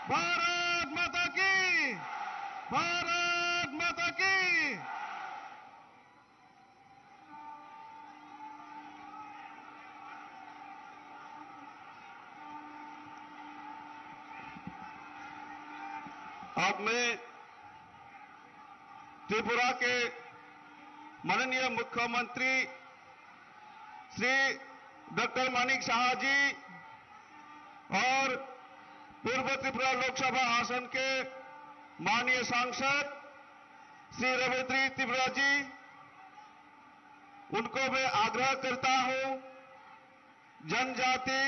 भारत माता की, भारत माता की। अब मैं त्रिपुरा के माननीय मुख्यमंत्री श्री डॉक्टर मानिक शाह जी और पूर्व त्रिपुरा लोकसभा आसन के माननीय सांसद श्री रविंद्र त्रिपुरा जी, उनको मैं आग्रह करता हूं जनजाति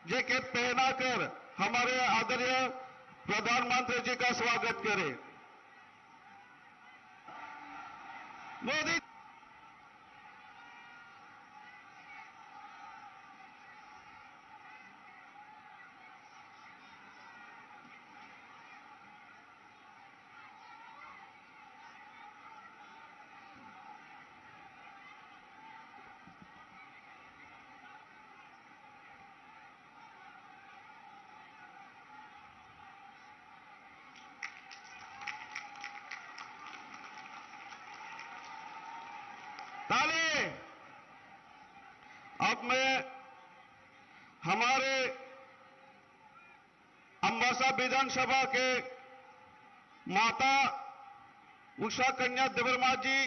जैकेट पहनाकर हमारे आदरणीय प्रधानमंत्री जी का स्वागत करें। मोदी ताली। अब मैं हमारे अंबासा विधानसभा के माता उषा कन्या देवर्मा जी,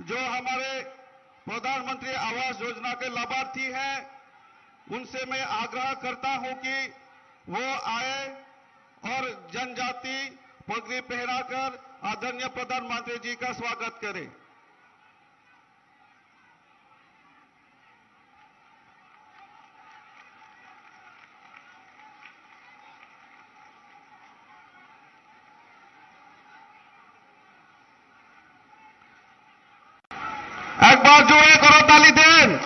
जो हमारे प्रधानमंत्री आवास योजना के लाभार्थी हैं, उनसे मैं आग्रह करता हूं कि वो आए और जनजाति पगड़ी पहनाकर आदरणीय प्रधानमंत्री जी का स्वागत करें। एक बार जोड़े करो ताली दें।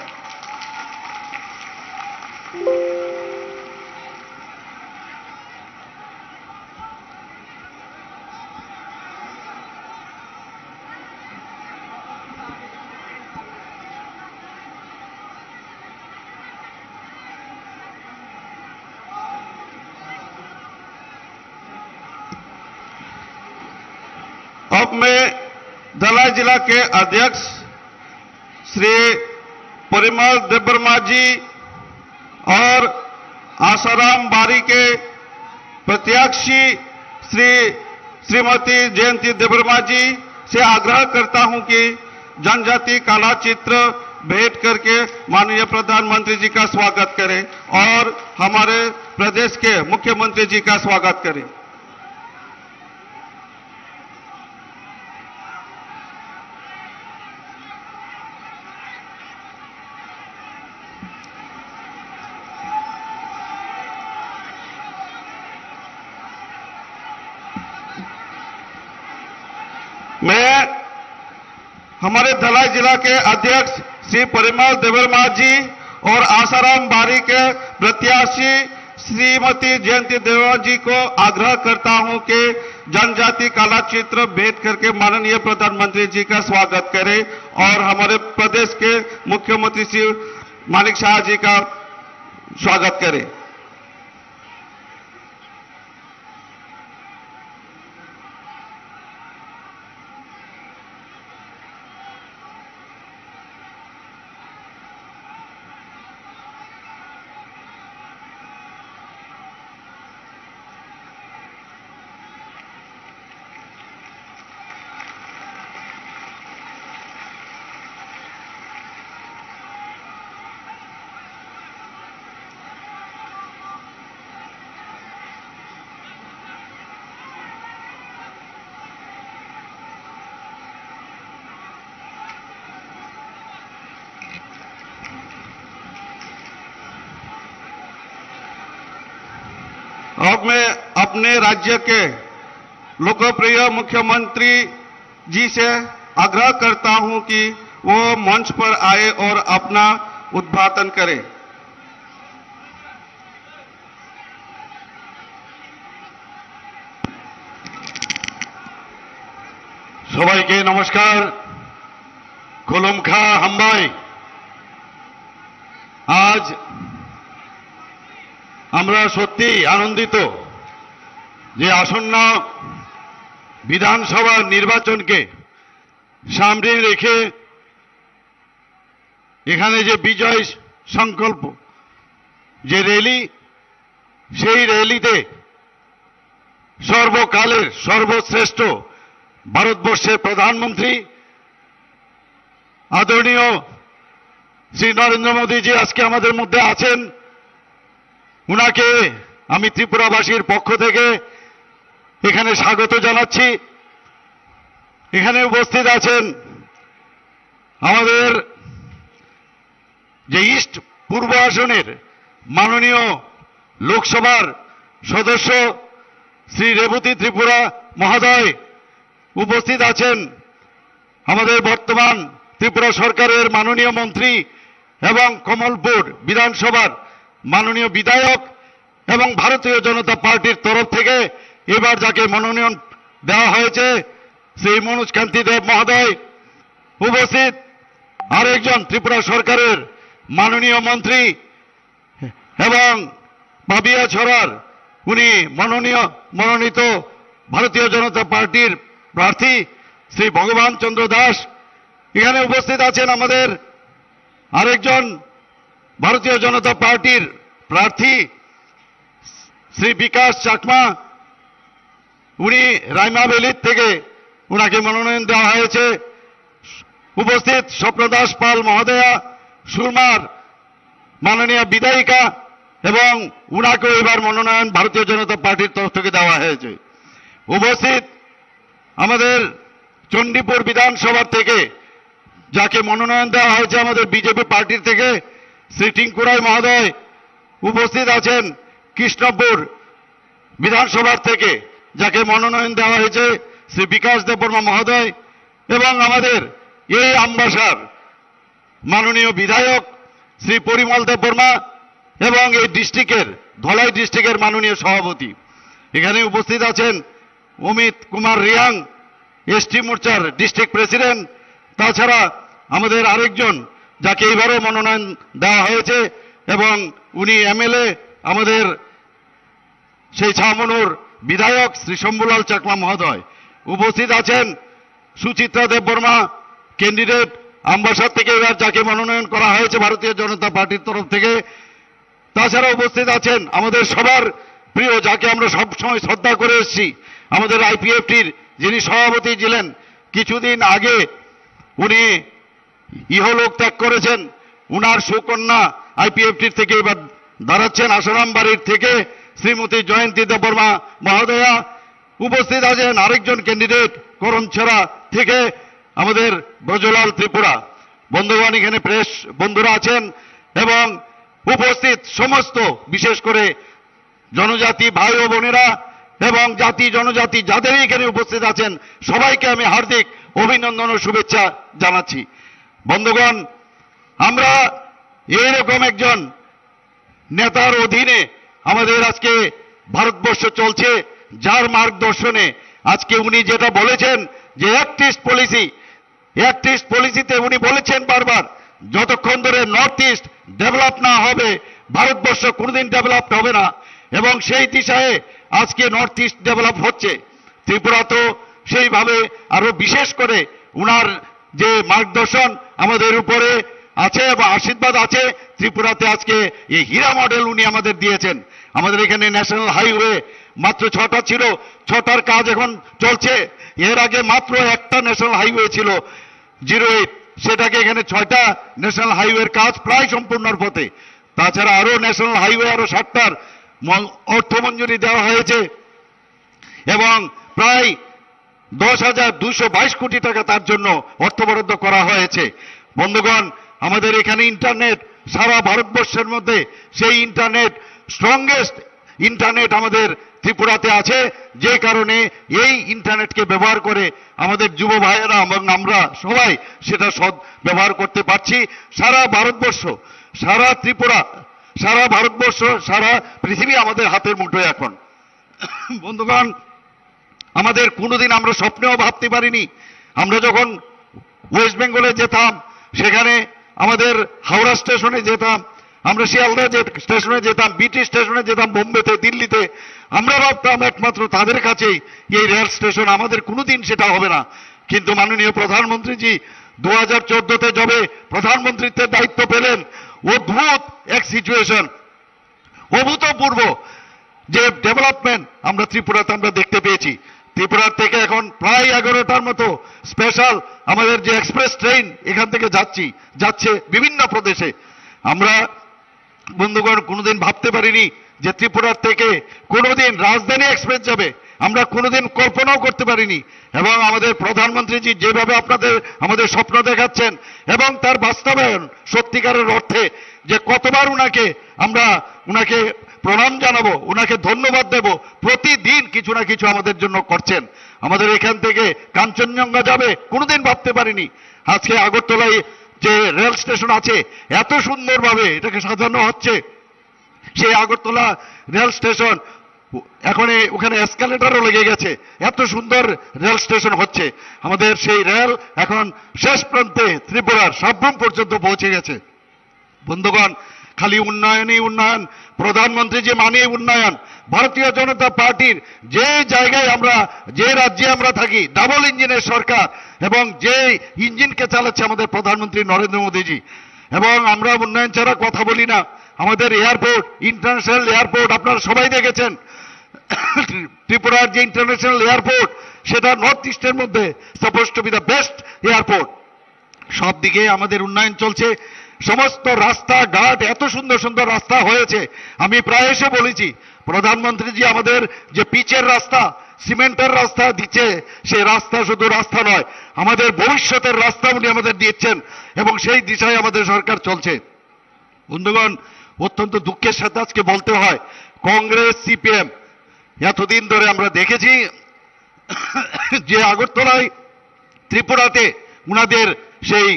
अब मैं धलाई जिला के अध्यक्ष श्री परिमल देवर्मा जी और आसाराम बारी के प्रत्याशी श्रीमती जयंती देवर्मा जी से आग्रह करता हूं कि जनजाति कला चित्र भेंट करके माननीय प्रधानमंत्री जी का स्वागत करें और हमारे प्रदेश के मुख्यमंत्री जी का स्वागत करें। मैं हमारे धलाई जिला के अध्यक्ष श्री परिमल देवर्मा जी और आसाराम बारी के प्रत्याशी श्रीमती जयंती देवर्मा जी को आग्रह करता हूं कि जनजाति कला चित्र भेंट करके माननीय प्रधानमंत्री जी का स्वागत करें और हमारे प्रदेश के मुख्यमंत्री श्री मानिक शाह जी का स्वागत करें। अब मैं अपने राज्य के लोकप्रिय मुख्यमंत्री जी से आग्रह करता हूं कि वो मंच पर आए और अपना उद्घाटन करें। সবাইকে নমস্কার। খুলুমখা হাম্বাই। আজ আমরা সত্যি আনন্দিত যে আসন্ন বিধানসভা নির্বাচনকে সামনে রেখে এখানে যে বিজয় সংকল্প যে র্যালি, সেই র্যালিতে সর্বকালের সর্বশ্রেষ্ঠ ভারতবর্ষের প্রধানমন্ত্রী আদরণীয় শ্রী নরেন্দ্র মোদীজি আজকে আমাদের মধ্যে আছেন। উনাকে আমি ত্রিপুরাবাসীর পক্ষ থেকে এখানে স্বাগত জানাচ্ছি। এখানে উপস্থিত আছেন আমাদের যে ইস্ট পূর্ব আসনের মাননীয় লোকসভার সদস্য শ্রী রেবতী ত্রিপুরা মহোদয়, উপস্থিত আছেন আমাদের বর্তমান ত্রিপুরা সরকারের মাননীয় মন্ত্রী এবং কমলপুর বিধানসভার মাননীয় বিধায়ক এবং ভারতীয় জনতা পার্টির তরফ থেকে এবার যাকে মনোনয়ন দেওয়া হয়েছে শ্রী মনোজ কান্তি দেব মহোদয়, উপস্থিত আরেকজন ত্রিপুরা সরকারের মাননীয় মন্ত্রী এবং পাবিয়া ছড়ার উনি মনোনীত ভারতীয় জনতা পার্টির প্রার্থী শ্রী ভগবান চন্দ্র দাস। এখানে উপস্থিত আছেন আমাদের আরেকজন ভারতীয় জনতা পার্টির প্রার্থী শ্রী বিকাশ চাকমা, উনি রাইমাবেলির থেকে উনাকে মনোনয়ন দেওয়া হয়েছে। উপস্থিত স্বপ্নদাস পাল মহোদয়া, সুরমার মাননীয় বিধায়িকা, এবং উনাকেও এবার মনোনয়ন ভারতীয় জনতা পার্টির তরফ থেকে দেওয়া হয়েছে। উপস্থিত আমাদের চণ্ডীপুর বিধানসভা থেকে যাকে মনোনয়ন দেওয়া হয়েছে আমাদের বিজেপি পার্টির থেকে শ্রী টিঙ্কু রায় মহোদয়, উপস্থিত আছেন কৃষ্ণপুর বিধানসভার থেকে যাকে মনোনয়ন দেওয়া হয়েছে শ্রী বিকাশ দেববর্মা মহোদয়, এবং আমাদের এই আমবাসার মাননীয় বিধায়ক শ্রী পরিমল দেববর্মা এবং এই ডিস্ট্রিক্টের ধলাই ডিস্ট্রিক্টের মাননীয় সভাপতি। এখানে উপস্থিত আছেন অমিত কুমার রিয়াং, এসটি মোর্চার ডিস্ট্রিক্ট প্রেসিডেন্ট। তাছাড়া আমাদের আরেকজন যাকে এবারও মনোনয়ন দেওয়া হয়েছে এবং উনি এমএলএ আমাদের সেই ছামনুর বিধায়ক শ্রী শম্ভুলাল চাকমা মহোদয়। উপস্থিত আছেন সুচিত্রা দেববর্মা, ক্যান্ডিডেট আমবাসার থেকে এবার যাকে মনোনয়ন করা হয়েছে ভারতীয় জনতা পার্টির তরফ থেকে। তাছাড়া উপস্থিত আছেন আমাদের সবার প্রিয়, যাকে আমরা সবসময় শ্রদ্ধা করে এসেছি, আমাদের আইপিএফটির যিনি সভাপতি ছিলেন, কিছুদিন আগে উনি ইহলোক ত্যাগ করেছেন, উনার সুকন্যা আইপিএফটির থেকে এবার দাঁড়াচ্ছেন আসারাম বাড়ির থেকে শ্রীমতী জয়ন্তী দেববর্মা মহোদয়া। উপস্থিত আছেন আরেকজন ক্যান্ডিডেট করমছড়া থেকে আমাদের ব্রজলাল ত্রিপুরা। বন্ধুগণ, এখানে প্রেস বন্ধুরা আছেন এবং উপস্থিত সমস্ত বিশেষ করে জনজাতি ভাই ও বোনেরা এবং জাতি জনজাতি যাদের এখানে উপস্থিত আছেন সবাইকে আমি হার্দিক অভিনন্দন ও শুভেচ্ছা জানাচ্ছি। বন্ধুগণ, আমরা এইরকম একজন নেতার অধীনে আমাদের আজকে ভারতবর্ষ চলছে, যার মার্গদর্শনে আজকে উনি যেটা বলেছেন যে অ্যাক্ট ইস্ট পলিসিতে উনি বলেছেন বারবার, যতক্ষণ ধরে নর্থ ইস্ট ডেভেলপ না হবে ভারতবর্ষ কোনোদিন ডেভেলপ হবে না, এবং সেই দিশায় আজকে নর্থ ইস্ট ডেভেলপ হচ্ছে। ত্রিপুরা তো সেইভাবে আরো বিশেষ করে উনার যে মার্গদর্শন আমাদের উপরে আছে এবং আশীর্বাদ আছে, ত্রিপুরাতে আজকে এই হীরা মডেল উনি আমাদের দিয়েছেন। আমাদের এখানে ন্যাশনাল হাইওয়ে মাত্র 6টা ছিল, 6টার কাজ এখন চলছে। এর আগে মাত্র একটা ন্যাশনাল হাইওয়ে ছিল 08, সেটাকে এখানে 6টা ন্যাশনাল হাইওয়ের কাজ প্রায় সম্পূর্ণর পথে। তাছাড়া আরো ন্যাশনাল হাইওয়ে আরো 7টার অর্থ মঞ্জুরি দেওয়া হয়েছে এবং প্রায় 10,222 কোটি টাকা তার জন্য অর্থ বরাদ্দ করা হয়েছে। বন্ধুগণ, আমাদের এখানে ইন্টারনেট সারা ভারতবর্ষের মধ্যে সেই ইন্টারনেট স্ট্রংগেস্ট ইন্টারনেট আমাদের ত্রিপুরাতে আছে, যে কারণে এই ইন্টারনেটকে ব্যবহার করে আমাদের যুব ভাইয়েরা এবং আমরা সবাই সেটা সদ ব্যবহার করতে পারছি। সারা ভারতবর্ষ, সারা ত্রিপুরা, সারা ভারতবর্ষ, সারা পৃথিবী আমাদের হাতের মুঠোয় এখন। বন্ধুগণ, আমাদের কোনোদিন আমরা স্বপ্নেও ভাবতে পারিনি, আমরা যখন ওয়েস্ট বেঙ্গলে যেতাম সেখানে আমাদের হাওড়া স্টেশনে যেতাম, আমরা শিয়ালদা যে স্টেশনে যেতাম, বিটি স্টেশনে যেতাম, বোম্বেতে, দিল্লিতে, আমরা ভাবতাম একমাত্র তাদের কাছেই এই রেল স্টেশন, আমাদের কোনোদিন সেটা হবে না। কিন্তু মাননীয় প্রধানমন্ত্রীজি 2014-তে যবে প্রধানমন্ত্রীত্বের দায়িত্ব পেলেন, অদ্ভুত এক সিচুয়েশন, অভূতপূর্ব যে ডেভেলপমেন্ট আমরা ত্রিপুরাতে আমরা দেখতে পেয়েছি। ত্রিপুরার থেকে এখন প্রায় 11টার মতো স্পেশাল আমাদের যে এক্সপ্রেস ট্রেন এখান থেকে যাচ্ছে বিভিন্ন প্রদেশে। আমরা বন্ধুগণ কোনোদিন ভাবতে পারিনি যে ত্রিপুরার থেকে কোনোদিন রাজধানী এক্সপ্রেস যাবে, আমরা কোনোদিন কল্পনাও করতে পারিনি। এবং আমাদের প্রধানমন্ত্রীজি যেভাবে আমাদের স্বপ্ন দেখাচ্ছেন এবং তার বাস্তবায়ন সত্যিকারের অর্থে যে কতবার উনাকে প্রণাম জানাবো, উনাকে ধন্যবাদ দেব, প্রতিদিন কিছু না কিছু আমাদের জন্য করছেন। আমাদের এখান থেকে কাঞ্চনজঙ্ঘা যাবে কোনোদিন ভাবতে পারিনি। আজকে আগরতলায় যে রেল স্টেশন আছে এত সুন্দরভাবে এটাকে সাজানো হচ্ছে, সেই আগরতলা রেল স্টেশন এখন ওখানে এসকালেটরও লেগে গেছে, এত সুন্দর রেল স্টেশন হচ্ছে। আমাদের সেই রেল এখন শেষ প্রান্তে ত্রিপুরার সাব্রুম পর্যন্ত পৌঁছে গেছে। বন্ধুগণ, খালি উন্নয়নই উন্নয়ন, প্রধানমন্ত্রী যে মানে উন্নয়ন। ভারতীয় জনতা পার্টির যে জায়গায় যে রাজ্যে আমরা থাকি, ডাবল ইঞ্জিনের সরকার, এবং যে ইঞ্জিনকে চালাচ্ছে আমাদের প্রধানমন্ত্রী নরেন্দ্র মোদীজি। এবং আমরা উন্নয়ন ছাড়া কথা বলি না। আমাদের এয়ারপোর্ট, ইন্টারন্যাশনাল এয়ারপোর্ট আপনারা সবাই দেখেছেন। ত্রিপুরার যে ইন্টারন্যাশনাল এয়ারপোর্ট, সেটা নর্থ ইস্টের মধ্যে suppose two B the best airport. সব দিকে আমাদের উন্নয়ন চলছে। সমস্ত রাস্তাঘাট এত সুন্দর সুন্দর রাস্তা হয়েছে। আমি প্রায় এসে বলেছি, প্রধানমন্ত্রীজি আমাদের যে পিচের রাস্তা, সিমেন্টের রাস্তা দিচ্ছে, সেই রাস্তা শুধু রাস্তা নয়, আমাদের ভবিষ্যতের রাস্তা উনি আমাদের দিচ্ছেন, এবং সেই দিশায় আমাদের সরকার চলছে। বন্ধুগণ, অত্যন্ত দুঃখের সাথে আজকে বলতে হয়, কংগ্রেস, সিপিএম এতদিন ধরে আমরা দেখেছি যে আগরতলায়, ত্রিপুরাতে উনাদের সেই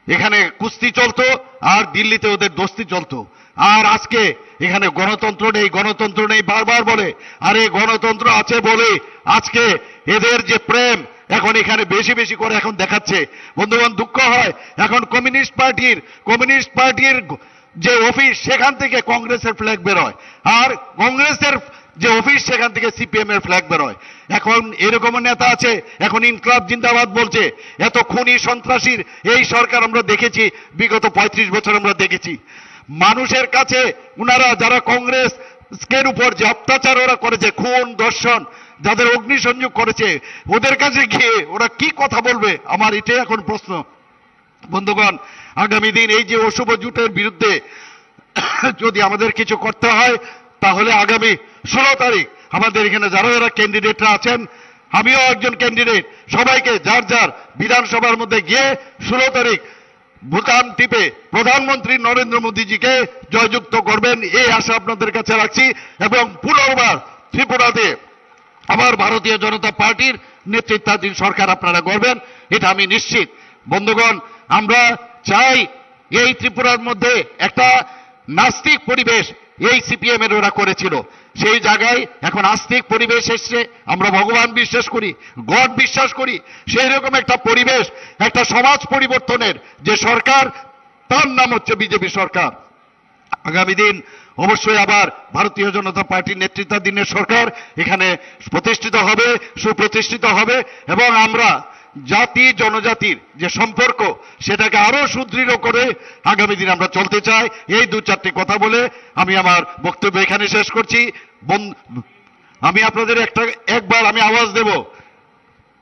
এখানে কুস্তি চলতো, আর দিল্লিতে ওদের দোস্তি চলতো। আর আজকে এখানে গণতন্ত্র নেই বারবার বলে। আরে গণতন্ত্র আছে বলে আজকে এদের যে প্রেম এখন এখানে বেশি বেশি করে এখন দেখাচ্ছে। বন্ধুগণ, দুঃখ হয়, এখন কমিউনিস্ট পার্টির যে অফিস, সেখান থেকে কংগ্রেসের ফ্ল্যাগ বেরোয়, আর কংগ্রেসের যে অফিস, সেখান থেকে সিপিএম এর ফ্ল্যাগ বেরোয়। এখন এরকম নেতা আছে, এখন ইনকলাব জিন্দাবাদ বলছে। এত খুনি সন্ত্রাসীর এই সরকার আমরা দেখেছি, বিগত 35 বছর আমরা দেখেছি। মানুষের কাছে উনারা, যারা কংগ্রেসের উপর যে অত্যাচার ওরা করেছে, খুন, ধর্ষণ, যাদের অগ্নিসংযোগ করেছে, ওদের কাছে গিয়ে ওরা কি কথা বলবে, আমার এটাই এখন প্রশ্ন। বন্ধুগণ, আগামী দিন এই যে অশুভ জোটের বিরুদ্ধে যদি আমাদের কিছু করতে হয়, তাহলে আগামী 16 তারিখ আমাদের এখানে যারা ক্যান্ডিডেটরা আছেন, আমিও একজন ক্যান্ডিডেট, সবাইকে যার যার বিধানসভার মধ্যে গিয়ে 16 তারিখ বুতাম টিপে প্রধানমন্ত্রী নরেন্দ্র মোদীজিকে জয়যুক্ত করবেন, এই আশা আপনাদের কাছে রাখছি। এবং পুনর্বার ত্রিপুরাতে আবার ভারতীয় জনতা পার্টির নেতৃত্বাধীন সরকার আপনারা গড়বেন, এটা আমি নিশ্চিত। বন্ধুগণ, আমরা চাই এই ত্রিপুরার মধ্যে একটা নাস্তিক পরিবেশ এই সিপিএম এর ওরা করেছিল, সেই জায়গায় এখন আস্তিক পরিবেশ এসছে। আমরা ভগবান বিশ্বাস করি, গড বিশ্বাস করি, সেই রকম একটা পরিবেশ, একটা সমাজ পরিবর্তনের যে সরকার, তার নাম হচ্ছে বিজেপি সরকার। আগামী দিন অবশ্যই আবার ভারতীয় জনতা পার্টির নেতৃত্বাধীনের সরকার এখানে সুপ্রতিষ্ঠিত হবে, এবং আমরা জাতি জনজাতির যে সম্পর্ক, সেটাকে আরো সুদৃঢ় করে আগামী দিন আমরা চলতে চাই। এই 2-4টি কথা বলে আমি আমার বক্তব্য এখানে শেষ করছি। আমি আপনাদের একবার আমি আওয়াজ দেব,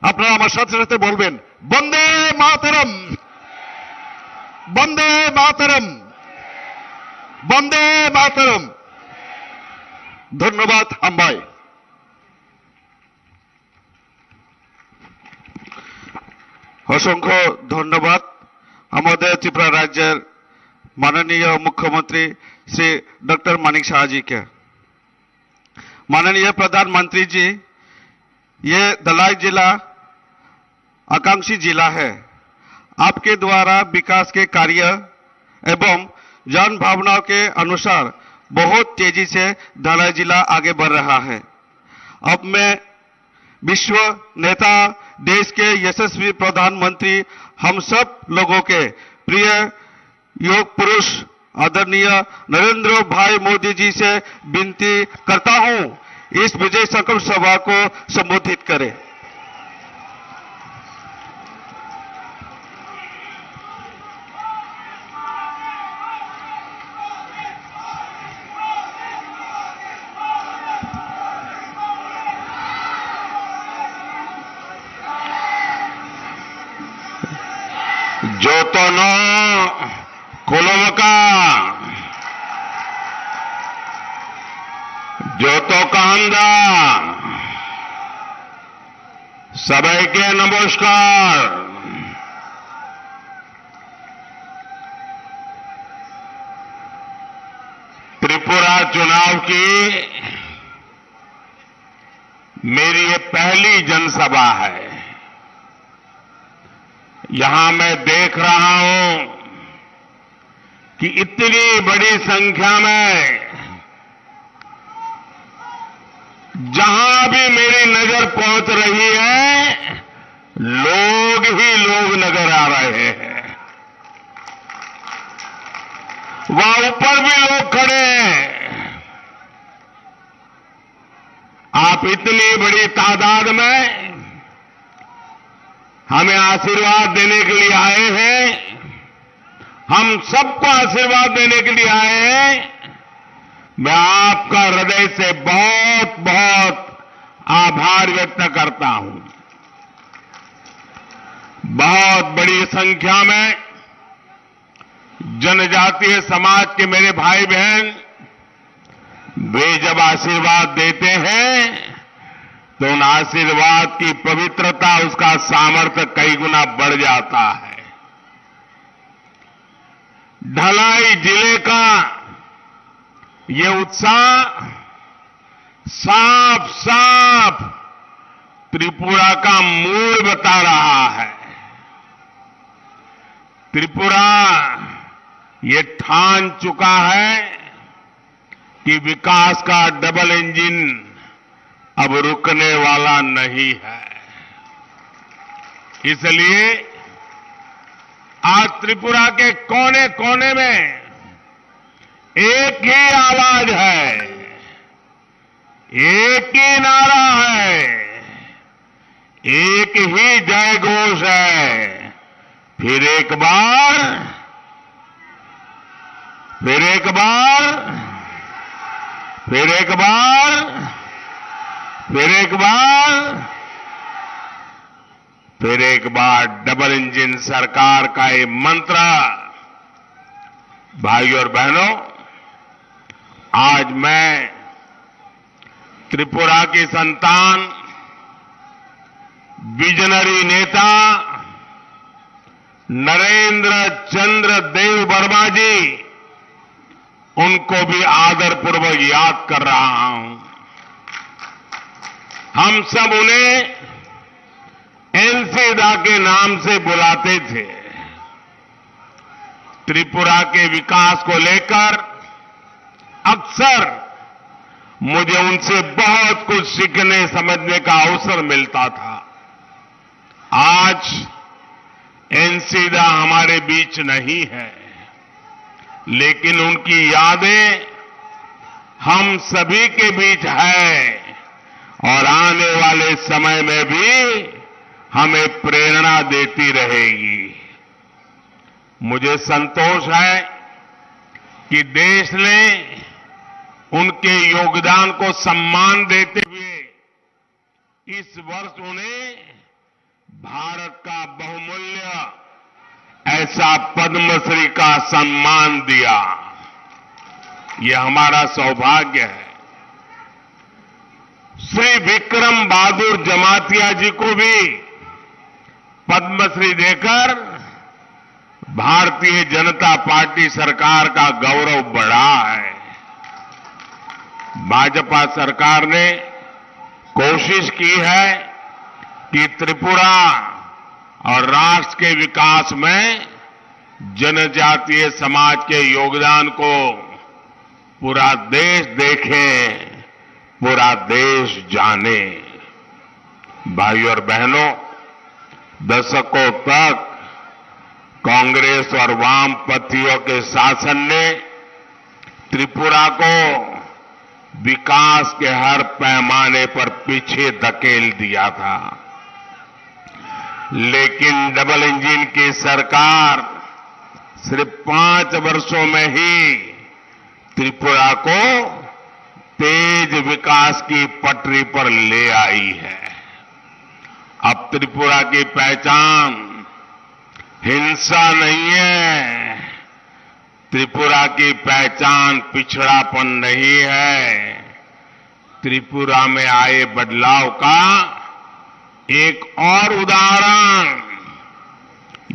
আপনারা আমার সাথে সাথে বলবেন, বন্দে মাতরম, বন্দে মাতরম, বন্দে মাতরম। ধন্যবাদ আম্বাই। অসংখ্য ধন্যবাদ আমাদের ত্রিপুরা রাজ্যের माननीय मुख्यमंत्री श्री डॉक्टर मानिक शाह जी के। माननीय प्रधानमंत्री जी, ये धलाई जिला आकांक्षी जिला है। आपके द्वारा विकास के कार्य एवं जन भावनाओं के अनुसार बहुत तेजी से धलाई जिला आगे बढ़ रहा है। अब मैं विश्व नेता, देश के यशस्वी प्रधानमंत्री, हम सब लोगों के प्रिय योग पुरुष आदरणीय नरेंद्र भाई मोदी जी से विनती करता हूं इस विजय संकल्प सभा को संबोधित करें। जोतोनो कुलमका जोतो कांदा सबके नमस्कार। त्रिपुरा चुनाव की मेरी ये पहली जनसभा है। यहां मैं देख रहा हूं कि इतनी बड़ी संख्या में जहां भी मेरी नजर पहुंच रही है लोग ही लोग नजर आ रहे हैं। वहां ऊपर भी लोग खड़े हैं। आप इतनी बड़ी तादाद में हमें आशीर्वाद देने के लिए आए हैं। हम सबको आशीर्वाद देने के लिए आए हैं। मैं आपका हृदय से बहुत बहुत आभार व्यक्त करता हूं। बहुत बड़ी संख्या में जनजातीय समाज के मेरे भाई बहन वे जब आशीर्वाद देते हैं तो उन आशीर्वाद की पवित्रता, उसका सामर्थ्य कई गुना बढ़ जाता है। ढलाई जिले का ये उत्साह साफ साफ त्रिपुरा का मूड बता रहा है। त्रिपुरा ये ठान चुका है कि विकास का डबल इंजन अब रुकने वाला नहीं है। इसलिए आज त्रिपुरा के कोने कोने में एक ही आवाज है, एक ही नारा है, एक ही जय घोष है। फिर एक बार, फिर एक बार, फिर एक बार, फिर एक बार, फिर एक बार डबल इंजन सरकार का ये मंत्र। भाइयों और बहनों, आज मैं त्रिपुरा की संतान, विजनरी नेता नरेंद्र चंद्र देव वर्मा जी, उनको भी आदरपूर्वक याद कर रहा हूं। हम सब उन्हें एनसीदा के नाम से बुलाते थे। त्रिपुरा के विकास को लेकर अक्सर मुझे उनसे बहुत कुछ सीखने समझने का अवसर मिलता था। आज एनसीदा हमारे बीच नहीं है, लेकिन उनकी यादें हम सभी के बीच है और आने वाले समय में भी हमें प्रेरणा देती रहेगी। मुझे संतोष है कि देश ने उनके योगदान को सम्मान देते हुए इस वर्ष उन्हें भारत का बहुमूल्य ऐसा पद्मश्री का सम्मान दिया। यह हमारा सौभाग्य है। श्री विक्रम बहादुर जमातिया जी को भी पद्मश्री देकर भारतीय जनता पार्टी सरकार का गौरव बढ़ा है। भाजपा सरकार ने कोशिश की है कि त्रिपुरा और राष्ट्र के विकास में जनजातीय समाज के योगदान को पूरा देश देखे, पूरा देश जाने। भाइयों और बहनों, दशकों तक कांग्रेस और वामपंथियों के शासन ने त्रिपुरा को विकास के हर पैमाने पर पीछे धकेल दिया था। लेकिन डबल इंजन की सरकार सिर्फ 5 वर्षों में ही त्रिपुरा को तेज विकास की पटरी पर ले आई है। अब त्रिपुरा की पहचान हिंसा नहीं है, त्रिपुरा की पहचान पिछड़ापन नहीं है। त्रिपुरा में आए बदलाव का एक और उदाहरण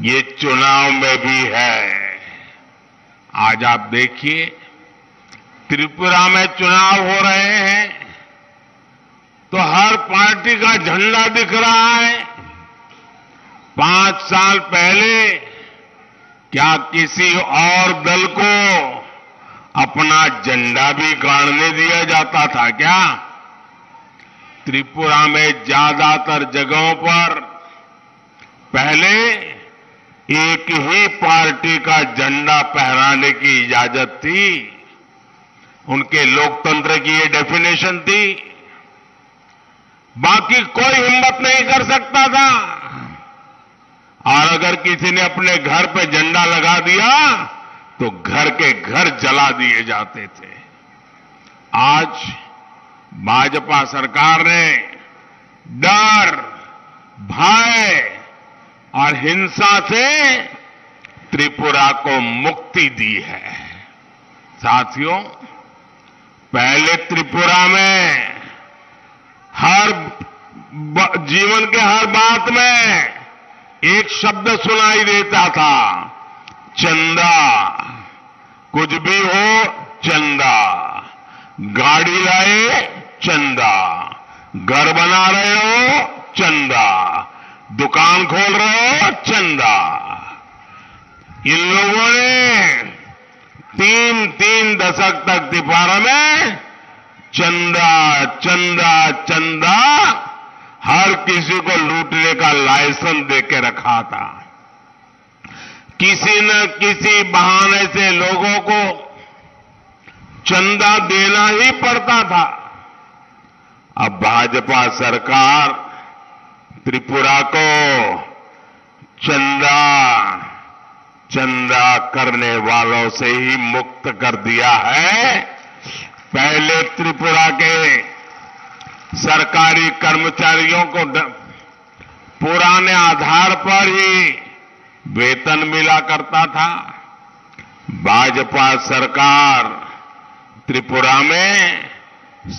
ये चुनाव में भी है। आज आप देखिए, त्रिपुरा में चुनाव हो रहे हैं तो हर पार्टी का झंडा दिख रहा है। 5 साल पहले क्या किसी और दल को अपना झंडा भी गाड़ने दिया जाता था क्या? त्रिपुरा में ज्यादातर जगहों पर पहले एक ही पार्टी का झंडा फहराने की इजाजत थी। उनके लोकतंत्र की ये डेफिनेशन थी। बाकी कोई हिम्मत नहीं कर सकता था। और अगर किसी ने अपने घर पे झंडा लगा दिया तो घर के घर जला दिए जाते थे। आज भाजपा सरकार ने डर, भय और हिंसा से त्रिपुरा को मुक्ति दी है। साथियों, पहले त्रिपुरा में जीवन के हर बात में एक शब्द सुनाई देता था, चंदा। कुछ भी हो, चंदा। गाड़ी लाए, चंदा। घर बना रहे हो, चंदा। दुकान खोल रहे हो, चंदा। इन लोगों ने 3 दशक तक त्रिपुरा में चंदा चंदा चंदा हर किसी को लूटने का लाइसेंस देके रखा था। किसी न किसी बहाने से लोगों को चंदा देना ही पड़ता था। अब भाजपा सरकार त्रिपुरा को चंदा चंदा करने वालों से ही मुक्त कर दिया है। पहले त्रिपुरा के सरकारी कर्मचारियों को पुराने आधार पर ही वेतन मिला करता था। भाजपा सरकार त्रिपुरा में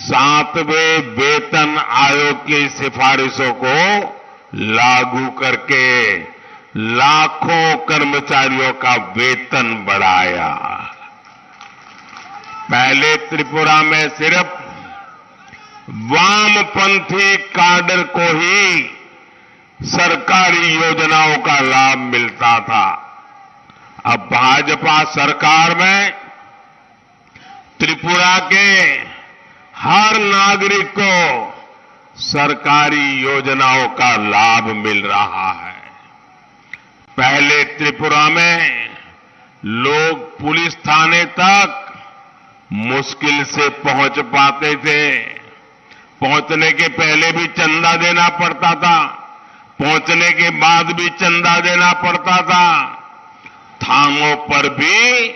7वें वेतन आयोग की सिफारिशों को लागू करके लाखों कर्मचारियों का वेतन बढ़ाया। पहले त्रिपुरा में सिर्फ वामपंथी काडर को ही सरकारी योजनाओं का लाभ मिलता था। अब भाजपा सरकार में त्रिपुरा के हर नागरिक को सरकारी योजनाओं का लाभ मिल रहा है। पहले त्रिपुरा में लोग पुलिस थाने तक मुश्किल से पहुंच पाते थे। पहुंचने के पहले भी चंदा देना पड़ता था, पहुंचने के बाद भी चंदा देना पड़ता था। थानों पर भी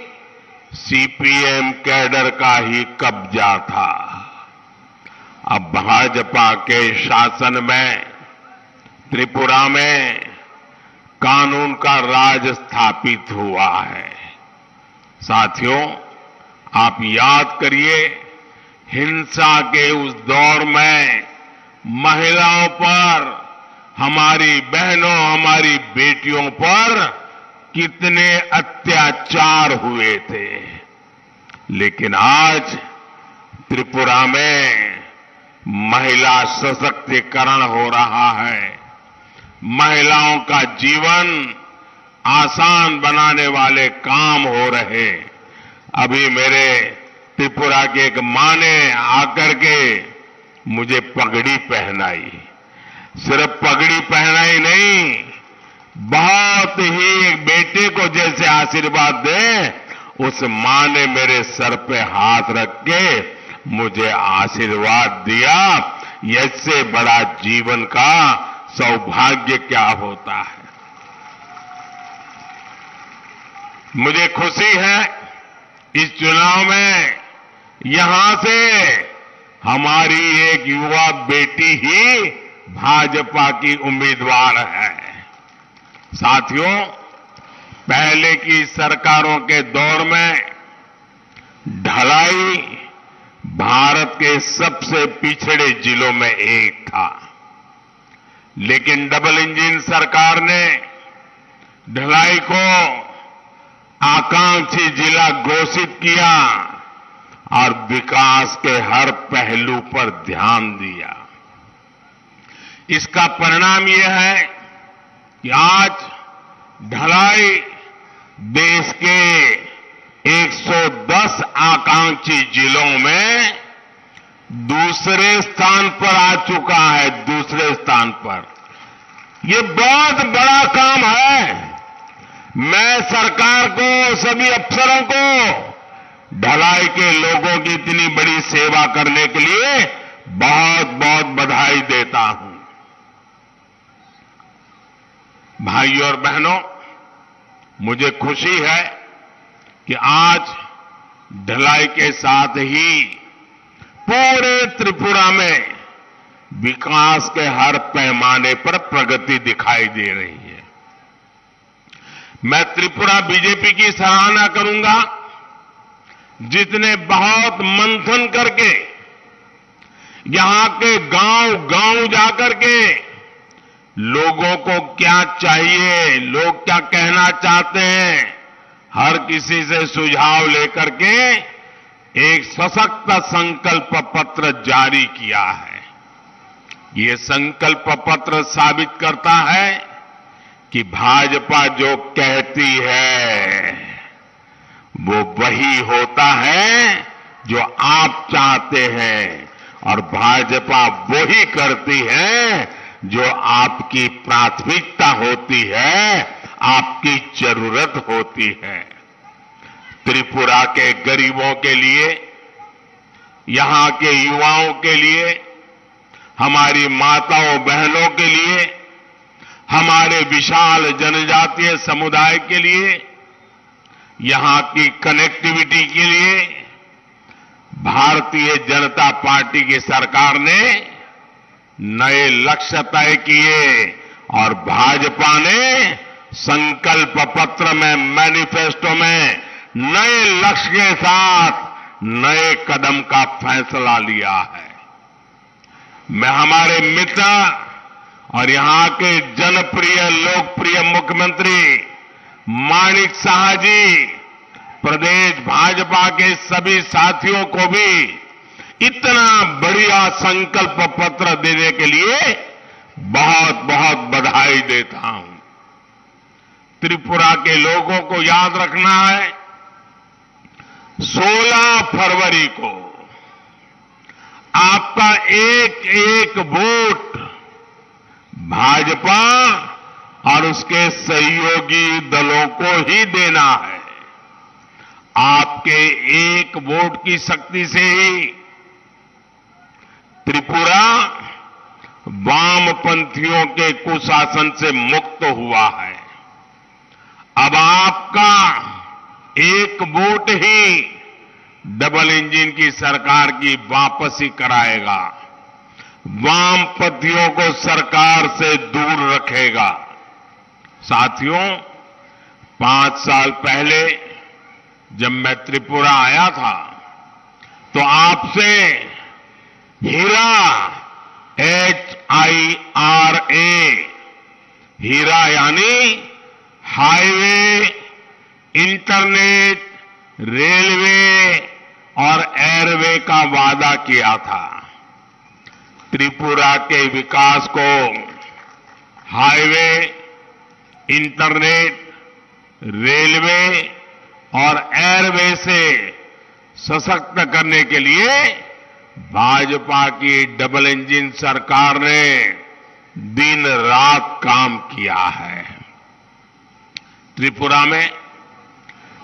सीपीएम कैडर का ही कब्जा था। अब भाजपा के शासन में त्रिपुरा में कानून का राज स्थापित हुआ है। साथियों, आप याद करिए, हिंसा के उस दौर में महिलाओं पर, हमारी बहनों, हमारी बेटियों पर कितने अत्याचार हुए थे। लेकिन आज त्रिपुरा में महिला सशक्तिकरण हो रहा है। महिलाओं का जीवन आसान बनाने वाले काम हो रहे। अभी मेरे त्रिपुरा की एक मां ने आकर के मुझे पगड़ी पहनाई। सिर्फ पगड़ी पहनाई नहीं, बहुत ही एक बेटे को जैसे आशीर्वाद दे, उस मां ने मेरे सर पे हाथ रख के मुझे आशीर्वाद दिया। इससे बड़ा जीवन का सौभाग्य क्या होता है। मुझे खुशी है इस चुनाव में यहां से हमारी एक युवा बेटी ही भाजपा की उम्मीदवार है। साथियों, पहले की सरकारों के दौर में ढलाई भारत के सबसे पिछड़े जिलों में एक था, लेकिन डबल इंजन सरकार ने ढलाई को आकांक्षी जिला घोषित किया और विकास के हर पहलू पर ध्यान दिया। इसका परिणाम यह है कि आज ढलाई देश के 110 आकांक्षी जिलों में दूसरे स्थान पर आ चुका है। दूसरे स्थान पर यह बहुत बड़ा काम है। मैं सरकार को, सभी अफसरों को ढलाई के लोगों की इतनी बड़ी सेवा करने के लिए बहुत बहुत बधाई देता हूं। भाइयों और बहनों, मुझे खुशी है कि आज ढलाई के साथ ही पूरे त्रिपुरा में विकास के हर पैमाने पर प्रगति दिखाई दे रही है। मैं त्रिपुरा बीजेपी की सराहना करूंगा, जिसने बहुत मंथन करके यहां के गांव-गांव जाकर के लोगों को क्या चाहिए, लोग क्या कहना चाहते हैं, हर किसी से सुझाव लेकर के एक सशक्त संकल्प पत्र जारी किया है। ये संकल्प पत्र साबित करता है कि भाजपा जो कहती है वो वही होता है जो आप चाहते हैं, और भाजपा वही करती है जो आपकी प्राथमिकता होती है, आपकी जरूरत होती है। त्रिपुरा के गरीबों के लिए, यहां के युवाओं के लिए, हमारी माताओं बहनों के लिए, हमारे विशाल जनजातीय समुदाय के लिए, यहां की कनेक्टिविटी के लिए भारतीय जनता पार्टी की सरकार ने नए लक्ष्य तय किए और भाजपा ने संकल्प पत्र में, मैनिफेस्टो में नए लक्ष्य के साथ नए कदम का फैसला लिया है। मैं हमारे मित्र और यहां के जनप्रिय लोकप्रिय मुख्यमंत्री माणिक साह जी, प्रदेश भाजपा के सभी साथियों को भी इतना बढ़िया संकल्प पत्र देने के लिए बहुत बहुत बधाई देता हूं। त्रिपुरा के लोगों को याद रखना है, 16 फरवरी को आपका एक एक वोट भाजपा और उसके सहयोगी दलों को ही देना है। आपके एक वोट की शक्ति से ही त्रिपुरा वामपंथियों के कुशासन से मुक्त हुआ है। अब आपका एक वोट ही डबल इंजन की सरकार की वापसी कराएगा, वामपंथियों को सरकार से दूर रखेगा। साथियों, 5 साल पहले जब मैं त्रिपुरा आया था तो आपसे हीरा, HIRA, हीरा यानी हाईवे, इंटरनेट, रेलवे और एयरवे का वादा किया था। त्रिपुरा के विकास को हाईवे, इंटरनेट, रेलवे और एयरवे से सशक्त करने के लिए भाजपा की डबल इंजन सरकार ने दिन रात काम किया है। त्रिपुरा में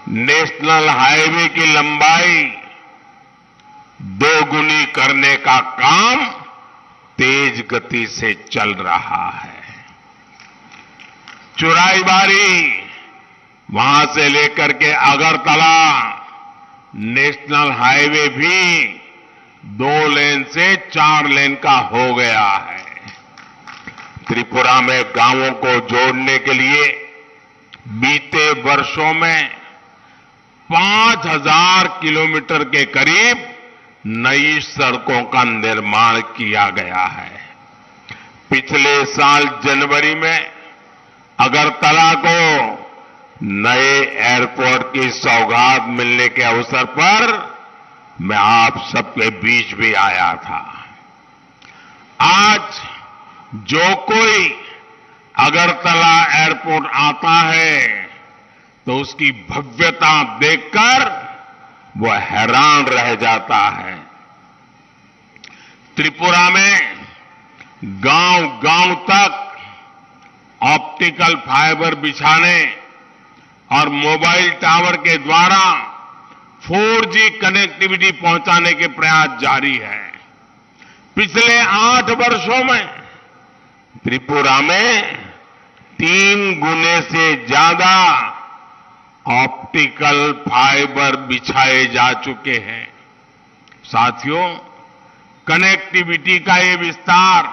नेशनल हाईवे की लंबाई दोगुनी करने का काम तेज गति से चल रहा है। चुराईबारी वहां से लेकर के अगरतला नेशनल हाईवे भी 2 लेन से 4 लेन का हो गया है। त्रिपुरा में गांवों को जोड़ने के लिए बीते वर्षों में 5000 किलोमीटर के करीब नई सड़कों का निर्माण किया गया है। पिछले साल जनवरी में अगरतला को नए एयरपोर्ट की सौगात मिलने के अवसर पर मैं आप सबके बीच भी आया था। आज जो कोई अगरतला एयरपोर्ट आता है तो उसकी भव्यता देखकर वो हैरान रह जाता है। त्रिपुरा में गांव-गांव तक ऑप्टिकल फाइबर बिछाने और मोबाइल टावर के द्वारा 4G कनेक्टिविटी पहुंचाने के प्रयास जारी है। पिछले 8 वर्षों में त्रिपुरा में 3 गुने से ज्यादा ऑप्टिकल फाइबर बिछाए जा चुके हैं। साथियों, कनेक्टिविटी का ये विस्तार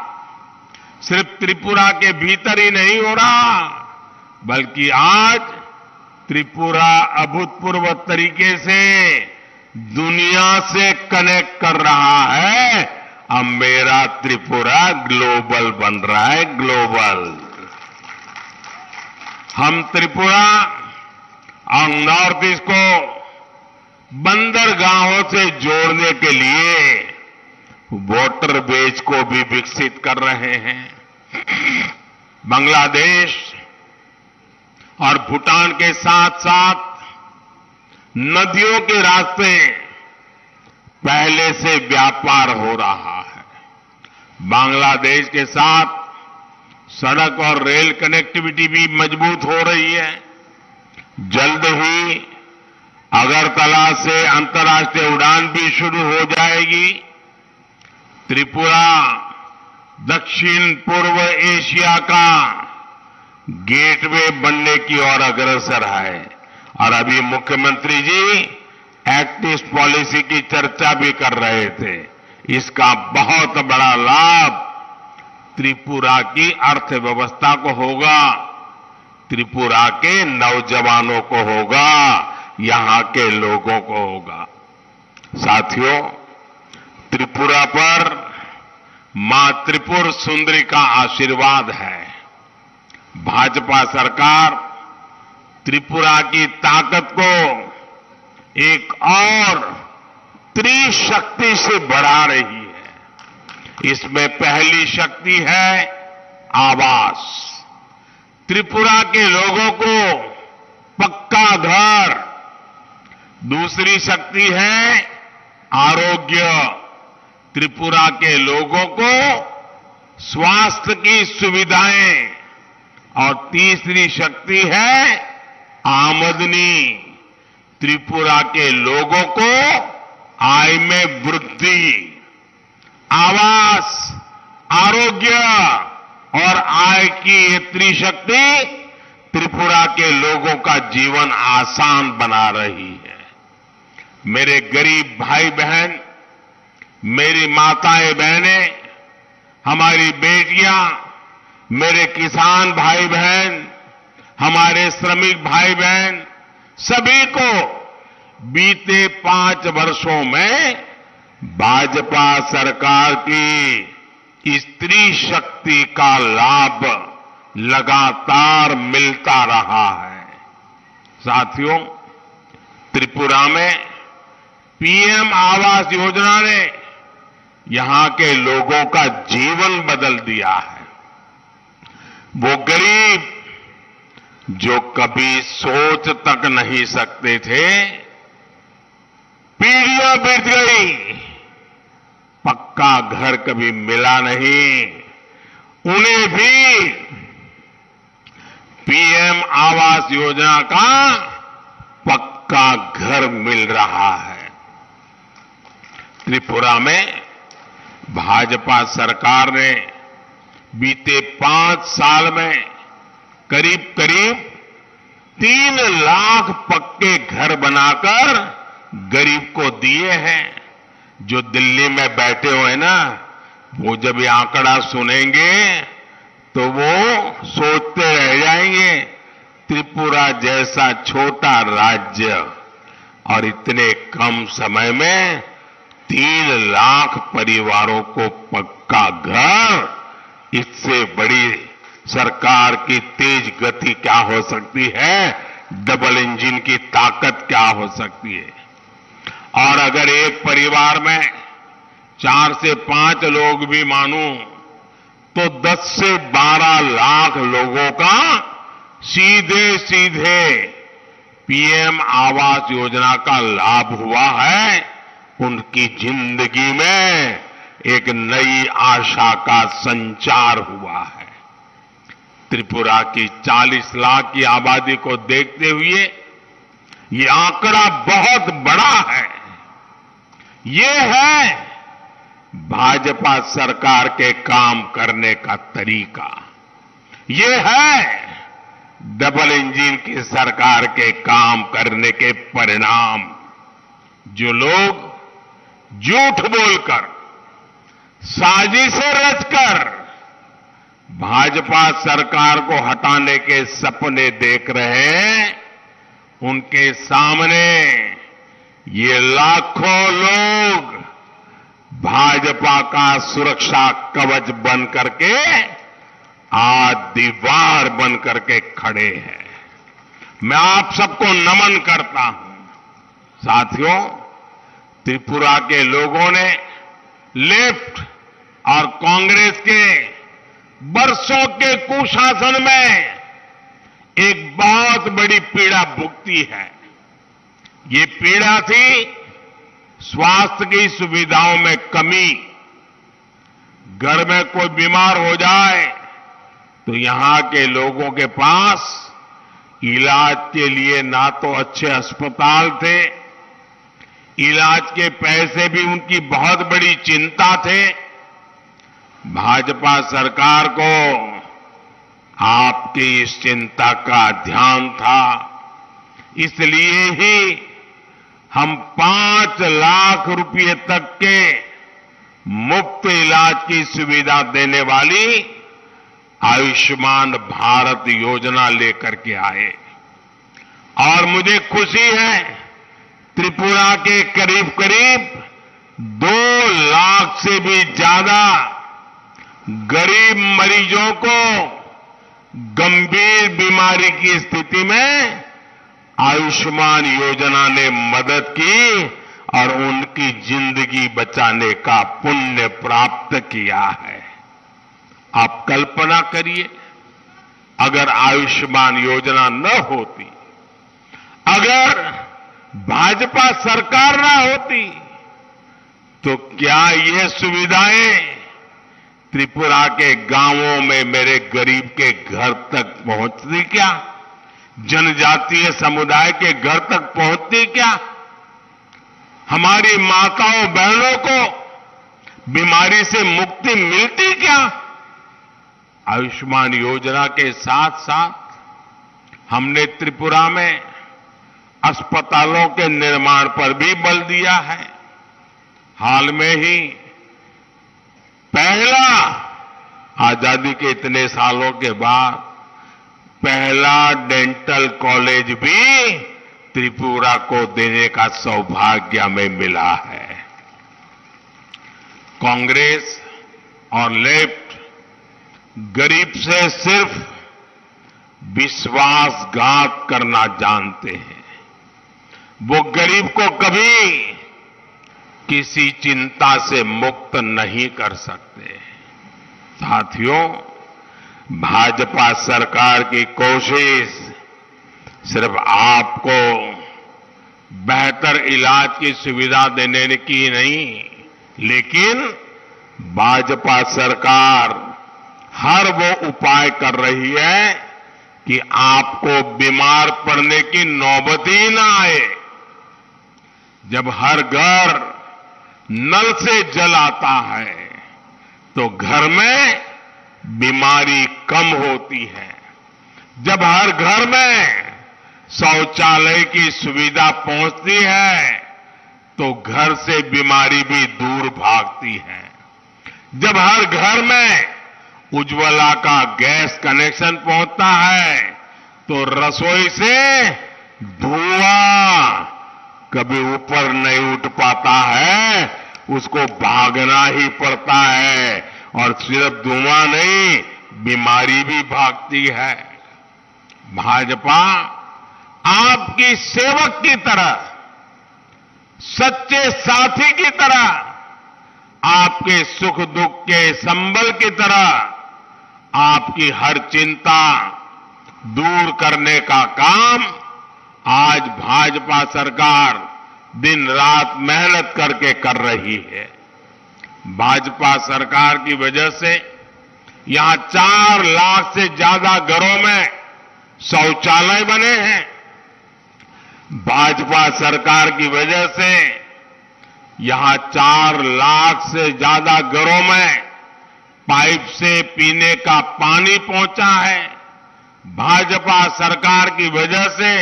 सिर्फ त्रिपुरा के भीतर ही नहीं हो रहा, बल्कि आज त्रिपुरा अभूतपूर्व तरीके से दुनिया से कनेक्ट कर रहा है। अब मेरा त्रिपुरा ग्लोबल बन रहा है, ग्लोबल। हम त्रिपुरा और नॉर्थ ईस्ट को बंदरगाहों से जोड़ने के लिए वाटरवेज को भी विकसित कर रहे हैं। बांग्लादेश और भूटान के साथ साथ नदियों के रास्ते पहले से व्यापार हो रहा है। बांग्लादेश के साथ सड़क और रेल कनेक्टिविटी भी मजबूत हो रही है। जल्द ही अगरतला से अंतर्राष्ट्रीय उड़ान भी शुरू हो जाएगी। त्रिपुरा दक्षिण पूर्व एशिया का गेटवे बनने की ओर अग्रसर है। और अभी मुख्यमंत्री जी एक्ट ईस्ट पॉलिसी की चर्चा भी कर रहे थे। इसका बहुत बड़ा लाभ त्रिपुरा की अर्थव्यवस्था को होगा, त्रिपुरा के नौजवानों को होगा, यहां के लोगों को होगा। साथियों, त्रिपुरा पर मां त्रिपुर सुंदरी का आशीर्वाद है। भाजपा सरकार त्रिपुरा की ताकत को एक और त्रिशक्ति से बढ़ा रही है। इसमें पहली शक्ति है आवास। त्रिपुरा के लोगों को पक्का घर। दूसरी शक्ति है आरोग्य। त्रिपुरा के लोगों को स्वास्थ्य की सुविधाएं। और तीसरी शक्ति है आमदनी। त्रिपुरा के लोगों को आय में वृद्धि। आवास, आरोग्य और आय की ये त्रिशक्ति त्रिपुरा के लोगों का जीवन आसान बना रही है। मेरे गरीब भाई बहन, मेरी माताएं बहनें, हमारी बेटियां, मेरे किसान भाई बहन, हमारे श्रमिक भाई बहन, सभी को बीते 5 वर्षों में भाजपा सरकार की स्त्री शक्ति का लाभ लगातार मिलता रहा है। साथियों, त्रिपुरा में पीएम आवास योजना ने यहां के लोगों का जीवन बदल दिया है। वो गरीब जो कभी सोच तक नहीं सकते थे, पीढ़ियां बीत गई, पक्का घर कभी मिला नहीं, उन्हें भी पीएम आवास योजना का पक्का घर मिल रहा है। त्रिपुरा में भाजपा सरकार ने बीते 5 साल में करीब करीब 3 लाख पक्के घर बनाकर गरीब को दिए हैं। जो दिल्ली में बैठे हुए ना, वो जब ये आंकड़ा सुनेंगे तो वो सोचते रह जाएंगे, त्रिपुरा जैसा छोटा राज्य और इतने कम समय में 3 लाख परिवारों को पक्का घर, इससे बड़ी सरकार की तेज गति क्या हो सकती है, डबल इंजन की ताकत क्या हो सकती है। और अगर एक परिवार में 4 से 5 लोग भी मानूं तो 10 से 12 लाख लोगों का सीधे सीधे पीएम आवास योजना का लाभ हुआ है। उनकी जिंदगी में एक नई आशा का संचार हुआ है। त्रिपुरा की 40 लाख की आबादी को देखते हुए ये आंकड़ा बहुत बड़ा है। ये है भाजपा सरकार के काम करने का तरीका। ये है डबल इंजन की सरकार के काम करने के परिणाम। जो लोग झूठ बोलकर, साजिशें रचकर भाजपा सरकार को हटाने के सपने देख रहे हैं, उनके सामने ये लाखों लोग भाजपा का सुरक्षा कवच बन करके आज दीवार बन करके खड़े हैं। मैं आप सबको नमन करता हूं। साथियों, त्रिपुरा के लोगों ने लेफ्ट और कांग्रेस के बरसों के कुशासन में एक बहुत बड़ी पीड़ा भुगती है। ये पीड़ा थी स्वास्थ्य की सुविधाओं में कमी। घर में कोई बीमार हो जाए तो यहां के लोगों के पास इलाज के लिए ना तो अच्छे अस्पताल थे, इलाज के पैसे भी उनकी बहुत बड़ी चिंता थे। भाजपा सरकार को आपकी इस चिंता का ध्यान था, इसलिए ही हम 5 लाख रुपए तक के मुफ्त इलाज की सुविधा देने वाली आयुष्मान भारत योजना लेकर के आए। और मुझे खुशी है, त्रिपुरा के करीब करीब 2 लाख से भी ज्यादा गरीब मरीजों को गंभीर बीमारी की स्थिति में आयुष्मान योजना ने मदद की और उनकी जिंदगी बचाने का पुण्य प्राप्त किया है। आप कल्पना करिए, अगर आयुष्मान योजना न होती, अगर भाजपा सरकार न होती, तो क्या ये सुविधाएं त्रिपुरा के गांवों में मेरे गरीब के घर तक पहुंचती क्या? जनजातीय समुदाय के घर तक पहुंचती क्या? हमारी माताओं बहनों को बीमारी से मुक्ति मिलती क्या? आयुष्मान योजना के साथ साथ हमने त्रिपुरा में अस्पतालों के निर्माण पर भी बल दिया है। हाल में ही पहला, आजादी के इतने सालों के बाद पहला डेंटल कॉलेज भी त्रिपुरा को देने का सौभाग्य हमें मिला है। कांग्रेस और लेफ्ट गरीब से सिर्फ विश्वासघात करना जानते हैं। वो गरीब को कभी किसी चिंता से मुक्त नहीं कर सकते। साथियों, भाजपा सरकार की कोशिश सिर्फ आपको बेहतर इलाज की सुविधा देने की नहीं, लेकिन भाजपा सरकार हर वो उपाय कर रही है कि आपको बीमार पड़ने की नौबत ही ना आए। जब हर घर नल से जल आता है तो घर में बीमारी कम होती है। जब हर घर में शौचालय की सुविधा पहुंचती है तो घर से बीमारी भी दूर भागती है। जब हर घर में उज्ज्वला का गैस कनेक्शन पहुंचता है तो रसोई से धुआं कभी ऊपर नहीं उठ पाता है, उसको भागना ही पड़ता है। और सिर्फ धुआं नहीं, बीमारी भी भागती है। भाजपा आपकी सेवक की तरह, सच्चे साथी की तरह, आपके सुख दुख के संबल की तरह आपकी हर चिंता दूर करने का काम आज भाजपा सरकार दिन रात मेहनत करके कर रही है। भाजपा सरकार की वजह से यहां 4 लाख से ज्यादा घरों में शौचालय बने हैं। भाजपा सरकार की वजह से यहां 4 लाख से ज्यादा घरों में पाइप से पीने का पानी पहुंचा है। भाजपा सरकार की वजह से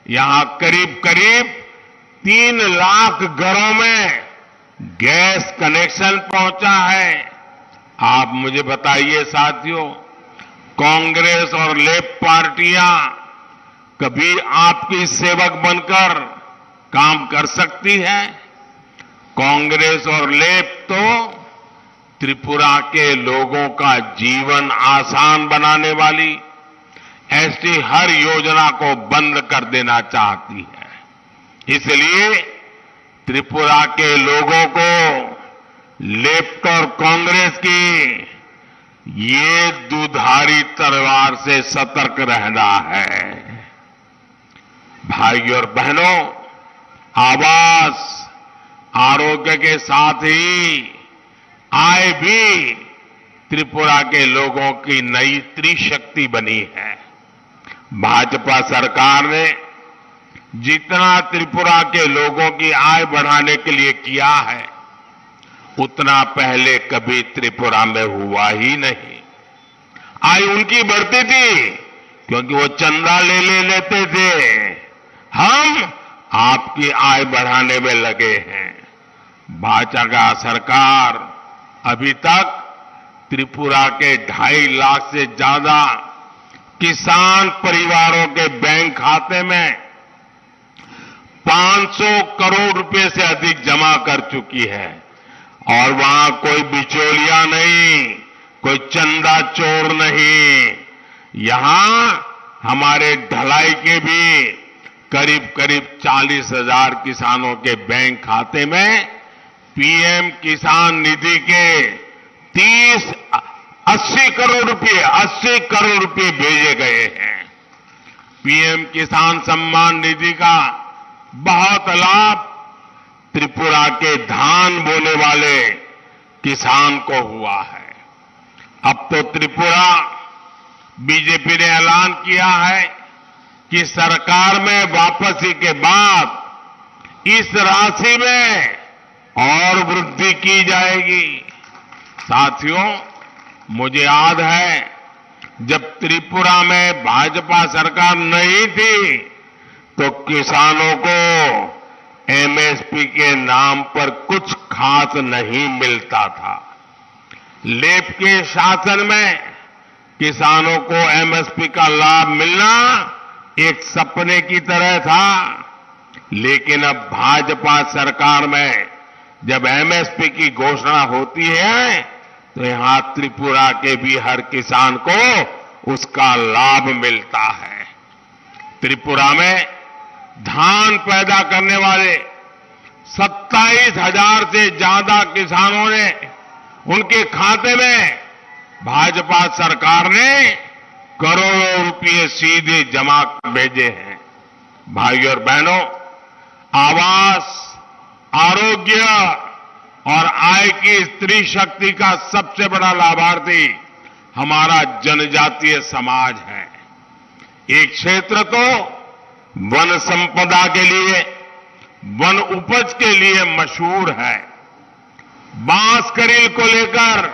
यहां करीब करीब 3 लाख घरों में गैस कनेक्शन पहुंचा है। आप मुझे बताइए साथियों, कांग्रेस और लेफ्ट पार्टियां कभी आपकी सेवक बनकर काम कर सकती है? कांग्रेस और लेफ्ट तो त्रिपुरा के लोगों का जीवन आसान बनाने वाली ऐसी हर योजना को बंद कर देना चाहती है। इसलिए त्रिपुरा के लोगों को लेफ्ट और कांग्रेस की ये दुधारी तलवार से सतर्क रहना है। भाइयों और बहनों, आवास, आरोग्य के साथ ही आय भी त्रिपुरा के लोगों की नई त्रिशक्ति बनी है। भाजपा सरकार ने जितना त्रिपुरा के लोगों की आय बढ़ाने के लिए किया है, उतना पहले कभी त्रिपुरा में हुआ ही नहीं। आय उनकी बढ़ती थी क्योंकि वो चंदा ले लेते थे। हम आपकी आय बढ़ाने में लगे हैं। भाजपा सरकार अभी तक त्रिपुरा के 2.5 लाख से ज्यादा किसान परिवारों के बैंक खाते में 500 करोड़ रुपए से अधिक जमा कर चुकी है। और वहां कोई बिचौलिया नहीं, कोई चंदा चोर नहीं। यहां हमारे ढलाई के भी करीब करीब 40,000 किसानों के बैंक खाते में पीएम किसान निधि के 80 करोड़ रुपए भेजे गए हैं। पीएम किसान सम्मान निधि का बहुत लाभ त्रिपुरा के धान बोने वाले किसान को हुआ है। अब तो त्रिपुरा बीजेपी ने ऐलान किया है कि सरकार में वापसी के बाद इस राशि में और वृद्धि की जाएगी। साथियों, मुझे याद है जब त्रिपुरा में भाजपा सरकार नहीं थी तो किसानों को एमएसपी के नाम पर कुछ खास नहीं मिलता था। लेफ्ट के शासन में किसानों को एमएसपी का लाभ मिलना एक सपने की तरह था। लेकिन अब भाजपा सरकार में जब एमएसपी की घोषणा होती है तो यहां त्रिपुरा के भी हर किसान को उसका लाभ मिलता है। त्रिपुरा में धान पैदा करने वाले 27,000 से ज्यादा किसानों ने उनके खाते में भाजपा सरकार ने करोड़ों रुपए सीधे जमा भेजे हैं। भाइयों और बहनों, आवास, आरोग्य और आय की स्त्री शक्ति का सबसे बड़ा लाभार्थी हमारा जनजातीय समाज है। एक क्षेत्र तो वन संपदा के लिए, वन उपज के लिए मशहूर है। बांस करील को लेकर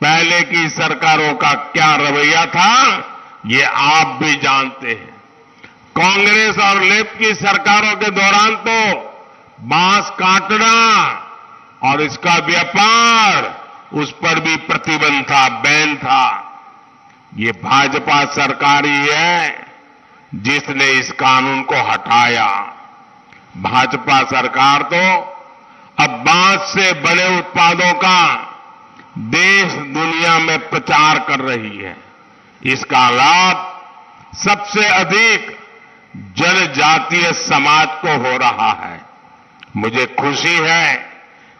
पहले की सरकारों का क्या रवैया था, ये आप भी जानते हैं। कांग्रेस और लेफ्ट की सरकारों के दौरान तो बांस काटना और इसका व्यापार, उस पर भी प्रतिबंध था, बैन था। ये भाजपा सरकार ही है जिसने इस कानून को हटाया। भाजपा सरकार तो अब बांस से बने उत्पादों का देश दुनिया में प्रचार कर रही है। इसका लाभ सबसे अधिक जनजातीय समाज को हो रहा है। मुझे खुशी है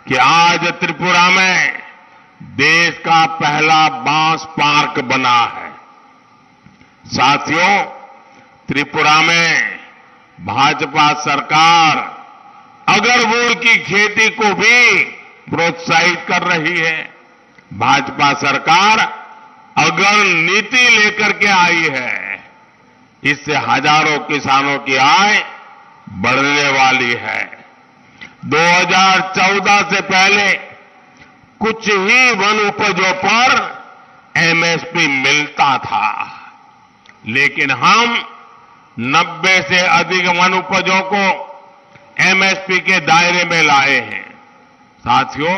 कि आज त्रिपुरा में देश का पहला बांस पार्क बना है। साथियों, त्रिपुरा में भाजपा सरकार अगरवुड की खेती को भी प्रोत्साहित कर रही है। भाजपा सरकार अगर नीति लेकर के आई है, इससे हजारों किसानों की आय बढ़ने वाली है। 2014 से पहले कुछ ही वन उपजों पर एमएसपी मिलता था, लेकिन हम 90 से अधिक वन उपजों को एमएसपी के दायरे में लाए हैं। साथियों,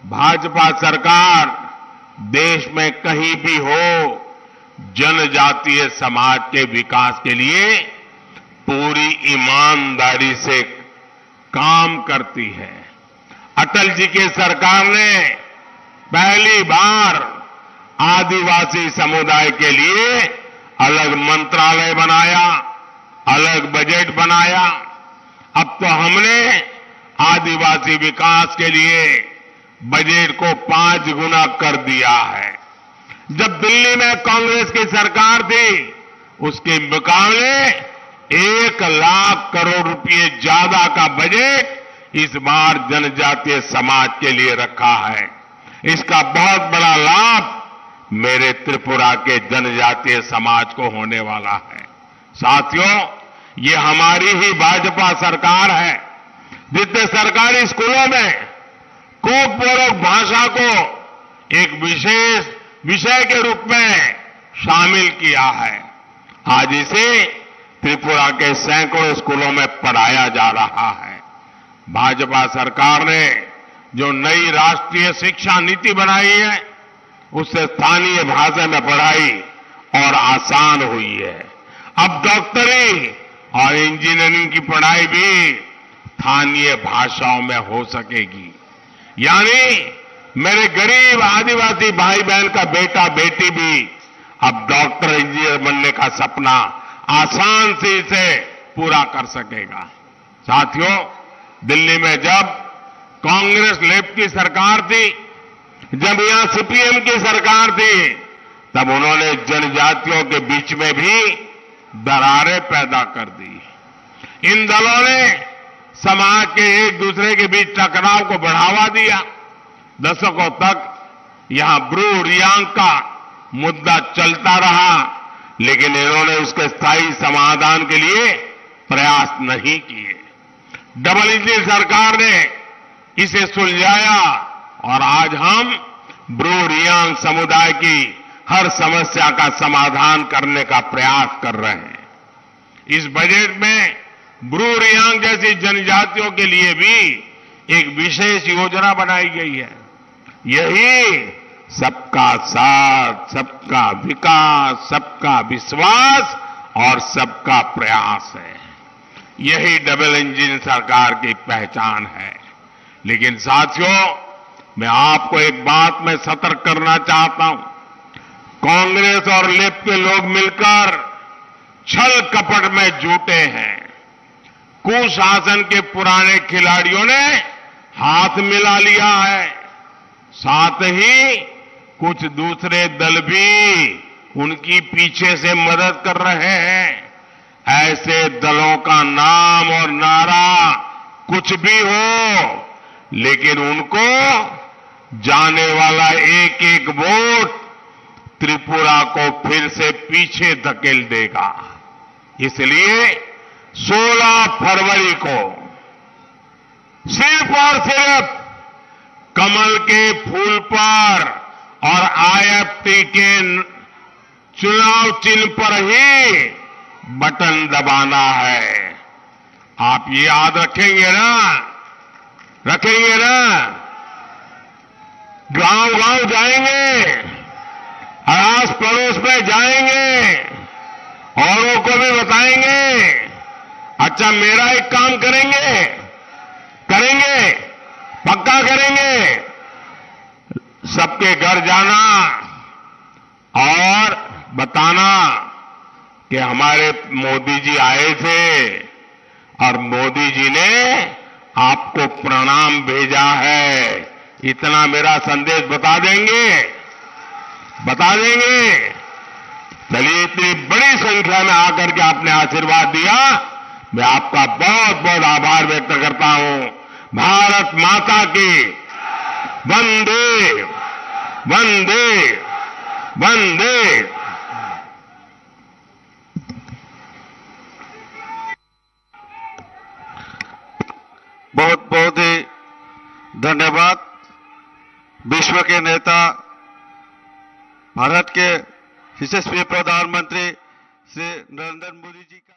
भाजपा सरकार देश में कहीं भी हो, जनजातीय समाज के विकास के लिए पूरी ईमानदारी से काम करती है। अटल जी की सरकार ने पहली बार आदिवासी समुदाय के लिए अलग मंत्रालय बनाया, अलग बजट बनाया। अब तो हमने आदिवासी विकास के लिए बजट को 5 गुना कर दिया है। जब दिल्ली में कांग्रेस की सरकार थी, उसके मुकाबले 1 लाख करोड़ रुपए ज्यादा का बजट इस बार जनजातीय समाज के लिए रखा है। इसका बहुत बड़ा लाभ मेरे त्रिपुरा के जनजातीय समाज को होने वाला है। साथियों, ये हमारी ही भाजपा सरकार है जिसने सरकारी स्कूलों में कोकबोरोक भाषा को एक विशेष विषय के रूप में शामिल किया है। आज इसे त्रिपुरा के सैकड़ों स्कूलों में पढ़ाया जा रहा है। भाजपा सरकार ने जो नई राष्ट्रीय शिक्षा नीति बनाई है, उससे स्थानीय भाषा में पढ़ाई और आसान हुई है। अब डॉक्टरी और इंजीनियरिंग की पढ़ाई भी स्थानीय भाषाओं में हो सकेगी। यानी मेरे गरीब आदिवासी भाई बहन का बेटा बेटी भी अब डॉक्टर इंजीनियर बनने का सपना आसान से पूरा कर सकेगा। साथियों, दिल्ली में जब कांग्रेस लेफ्ट की सरकार थी, जब यहां सीपीएम की सरकार थी, तब उन्होंने जनजातियों के बीच में भी दरारें पैदा कर दी। इन दलों ने समाज के एक दूसरे के बीच टकराव को बढ़ावा दिया। दशकों तक यहां ब्रू रियांग का मुद्दा चलता रहा, लेकिन इन्होंने उसके स्थायी समाधान के लिए प्रयास नहीं किए। डबल इंजन सरकार ने इसे सुलझाया और आज हम ब्रू रियांग समुदाय की हर समस्या का समाधान करने का प्रयास कर रहे हैं। इस बजट में ब्रू रियांग जैसी जनजातियों के लिए भी एक विशेष योजना बनाई गई है। यही सबका साथ, सबका विकास, सबका विश्वास और सबका प्रयास है। यही डबल इंजन सरकार की पहचान है। लेकिन साथियों, मैं आपको एक बात में सतर्क करना चाहता हूं। कांग्रेस और लेफ्ट के लोग मिलकर छल कपट में जुटे हैं। कुशासन के पुराने खिलाड़ियों ने हाथ मिला लिया है। साथ ही कुछ दूसरे दल भी उनकी पीछे से मदद कर रहे हैं। ऐसे दलों का नाम और नारा कुछ भी हो, लेकिन उनको जाने वाला एक एक वोट त्रिपुरा को फिर से पीछे धकेल देगा। इसलिए 16 फरवरी को सिर्फ और सिर्फ कमल के फूल पर और IFT के चुनाव चिन्ह पर ही बटन दबाना है। आप ये याद रखेंगे ना? रखेंगे ना? गांव गांव जाएंगे, अड़ोस पड़ोस में जाएंगे, औरों को भी बताएंगे। अच्छा, मेरा एक काम करेंगे, पक्का करेंगे। सबके घर जाना और बताना कि हमारे मोदी जी आए थे और मोदी जी ने आपको प्रणाम भेजा है। इतना मेरा संदेश बता देंगे? चलिए, इतनी बड़ी संख्या में आकर के आपने आशीर्वाद दिया, मैं आपका बहुत बहुत आभार व्यक्त करता हूं। भारत माता की वंदे वंदे वंदे। बहुत बहुत ही धन्यवाद। विश्व के नेता, भारत के यशस्वी प्रधानमंत्री श्री नरेंद्र मोदी जी का